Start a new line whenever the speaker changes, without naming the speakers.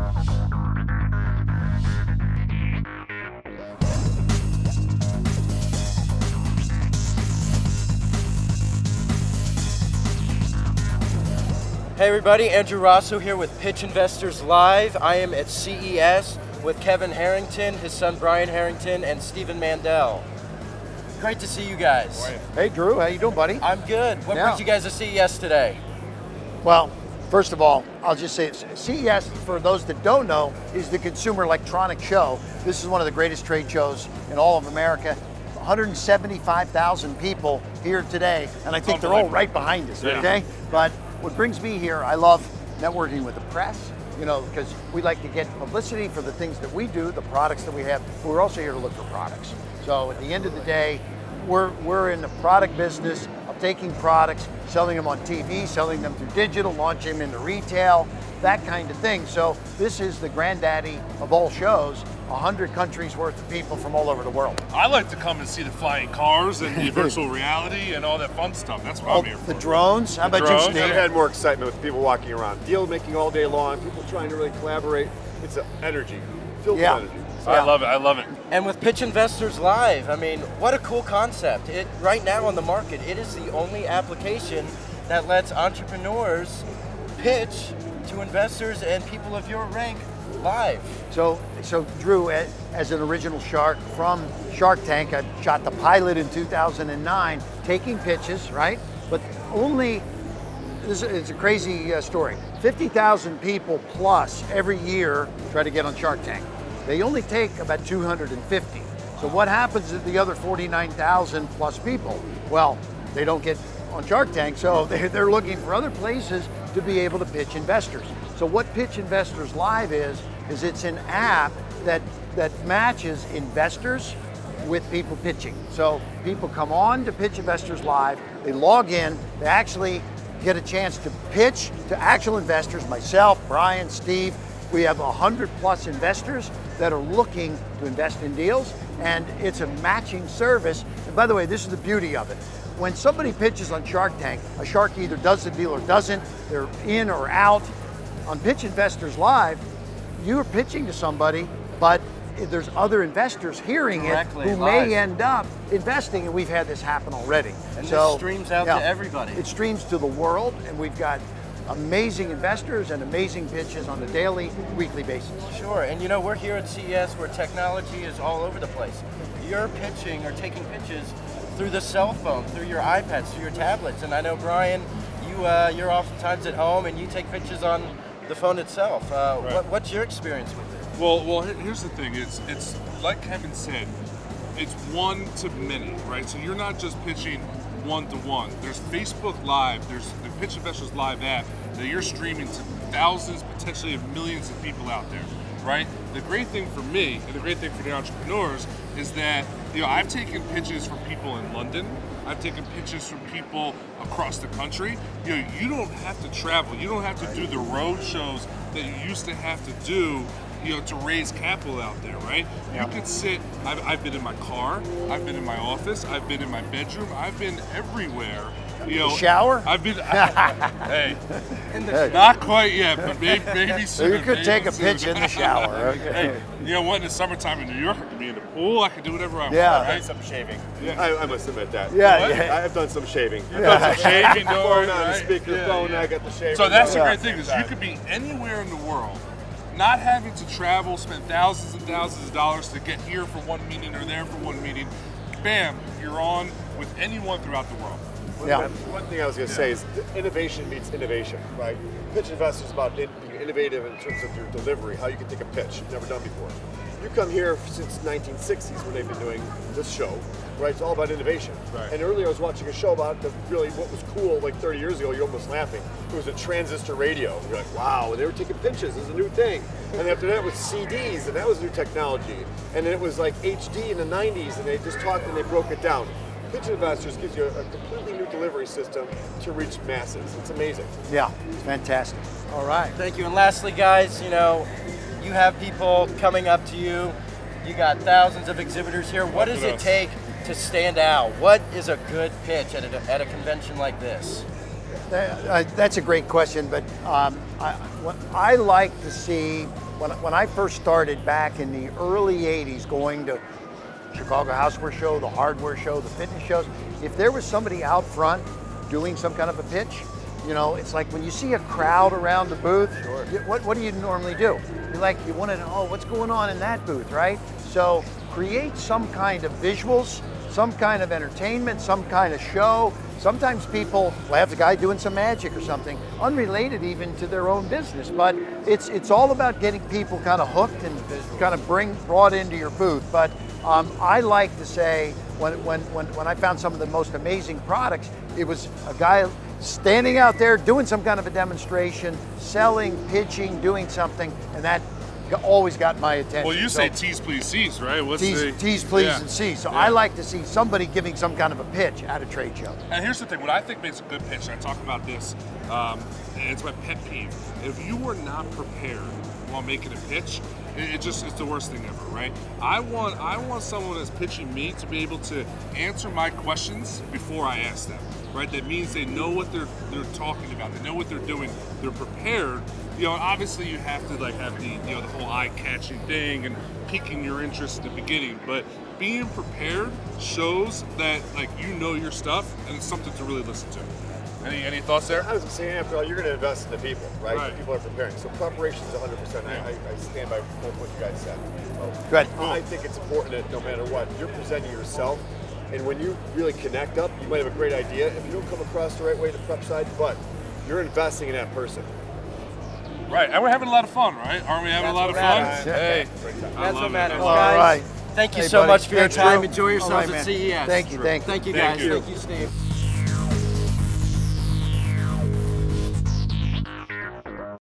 Hey everybody, Andrew Rosso here with Pitch Investors Live. I am at CES with Kevin Harrington, his son Brian Harrington, and Steve Mandell. Great to see you guys.
Hey Drew, how you doing, buddy?
I'm good. What brings you guys to CES today?
Well, first of all, I'll just say CES, for those that don't know, is the Consumer Electronics Show. This is one of the greatest trade shows in all of America. 175,000 people here today, and I think they're all right behind us, okay? But what brings me here, I love networking with the press, because we like to get publicity for the things that we do, the products that we have, but we're also here to look for products. So at the end of the day, we're in the product business of taking products, selling them on TV, selling them through digital, launching them into retail, that kind of thing. So this is the granddaddy of all shows, 100 countries worth of people from all over the world.
I like to come and see the flying cars and the virtual reality and all that fun stuff. That's what I'm here for.
The drones, how about you, Steve?
I've had more excitement with people walking around, deal making all day long, people trying to really collaborate. It's an energy, filled with energy.
I love it, I love it.
And with Pitch Investors Live, I mean, what a cool concept. Right now on the market, it is the only application that lets entrepreneurs pitch to investors and people of your rank live.
So Drew, as an original shark from Shark Tank, I shot the pilot in 2009, taking pitches, right? But it's a crazy story. 50,000 people plus every year try to get on Shark Tank. They only take about 250. So what happens to the other 49,000 plus people? Well, they don't get on Shark Tank, so they're looking for other places to be able to pitch investors. So what Pitch Investors Live is it's an app that matches investors with people pitching. So people come on to Pitch Investors Live, they log in, they actually get a chance to pitch to actual investors, myself, Brian, Steve. We have 100 plus investors that are looking to invest in deals, and it's a matching service. And by the way, this is the beauty of it. When somebody pitches on Shark Tank, a shark either does the deal or doesn't, they're in or out. On Pitch Investors Live, you're pitching to somebody, but there's other investors hearing
directly
it who
live.
may end up investing, and we've had this happen already.
And this streams out to everybody.
It streams to the world, and we've got amazing investors and amazing pitches on a daily, weekly basis.
Sure, and we're here at CES where technology is all over the place. You're pitching or taking pitches through the cell phone, through your iPads, through your tablets, and I know, Brian, you're oftentimes at home and you take pictures on the phone itself. What's your experience with it?
Well, here's the thing. It's like Kevin said, it's one to many, right? So you're not just pitching one-to-one. There's Facebook Live, there's the Pitch Investors Live app that you're streaming to thousands, potentially millions of people out there, right? The great thing for me and the great thing for the entrepreneurs is that I've taken pitches from people in London. I've taken pitches from people across the country. You don't have to travel. You don't have to do the road shows that you used to have to do, to raise capital out there, right? You can sit, I've been in my car, I've been in my office, I've been in my bedroom, I've been everywhere.
Shower?
I've been, hey, not quite yet, but maybe soon.
You could take a pitch in the shower. Okay.
Hey, what, in the summertime in New York, I could be in the pool, I could do whatever I want,
I've
right?
done some shaving.
Yeah.
I must admit that. I've done some shaving.
I've done some shaving,
phone on the speakerphone, I got the shaving.
So that's the great thing, is you could be anywhere in the world, not having to travel, spend thousands and thousands of dollars to get here for one meeting or there for one meeting. Bam, you're on with anyone throughout the world.
One thing I was going to say is innovation meets innovation, right? Pitch Investors is about being innovative in terms of your delivery, how you can take a pitch, never done before. You come here since 1960s when they've been doing this show, right? It's all about innovation.
Right.
And earlier I was watching a show about what was cool like 30 years ago, you're almost laughing. It was a transistor radio. You're like, wow, and they were taking pitches as a new thing. And after that was CDs, and that was new technology. And then it was like HD in the 90s, and they just talked and they broke it down. Pitch Investors gives you a completely new delivery system to reach masses. It's amazing.
Yeah, it's fantastic. All right.
Thank you. And lastly, guys, you have people coming up to you. You got thousands of exhibitors here. What does it take to stand out? What is a good pitch at a convention like this?
That's a great question, but what I like to see, when I first started back in the early 80s going to Chicago Houseware Show, the hardware show, the fitness shows, if there was somebody out front doing some kind of a pitch, you know, it's like when you see a crowd around the booth, what do you normally do? You want to know, oh, what's going on in that booth, right? So create some kind of visuals, some kind of entertainment, some kind of show. Sometimes people will have the guy doing some magic or something, unrelated even to their own business. But it's all about getting people kind of hooked and kind of brought into your booth. But I like to say when I found some of the most amazing products, it was a guy standing out there doing some kind of a demonstration, selling, pitching, doing something, and that always got my attention.
Well, you say tease, please, seize, right?
Tease, please, and seize. So I like to see somebody giving some kind of a pitch at a trade show.
And here's the thing, what I think makes a good pitch, and I talk about this, and it's my pet peeve. If you were not prepared while making a pitch, it's the worst thing ever, right? I want someone that's pitching me to be able to answer my questions before I ask them, right? That means they know what they're talking about, they know what they're doing, they're prepared. You know, obviously you have to have the the whole eye-catching thing and piquing your interest in the beginning, but being prepared shows that you know your stuff and it's something to really listen to. Any thoughts there?
I was saying, after all, you're going to invest in the people, right? The people are preparing. So preparation is 100%. I stand by both what you guys said.
Good.
I think it's important that no matter what, you're presenting yourself. And when you really connect up, you might have a great idea. If you don't come across the right way, the prep side, but you're investing in that person.
Right, and we're having a lot of fun, right? Aren't we having a lot of fun?
Hey,
that's
what matters,
All
guys.
right.
Thank you
Hey,
so
buddy.
much for your
Thanks,
time.
Drew.
Enjoy yourselves
All right,
at
man.
CES.
Thank you.
Thank you, guys.
Thank you.
Thank you, Steve.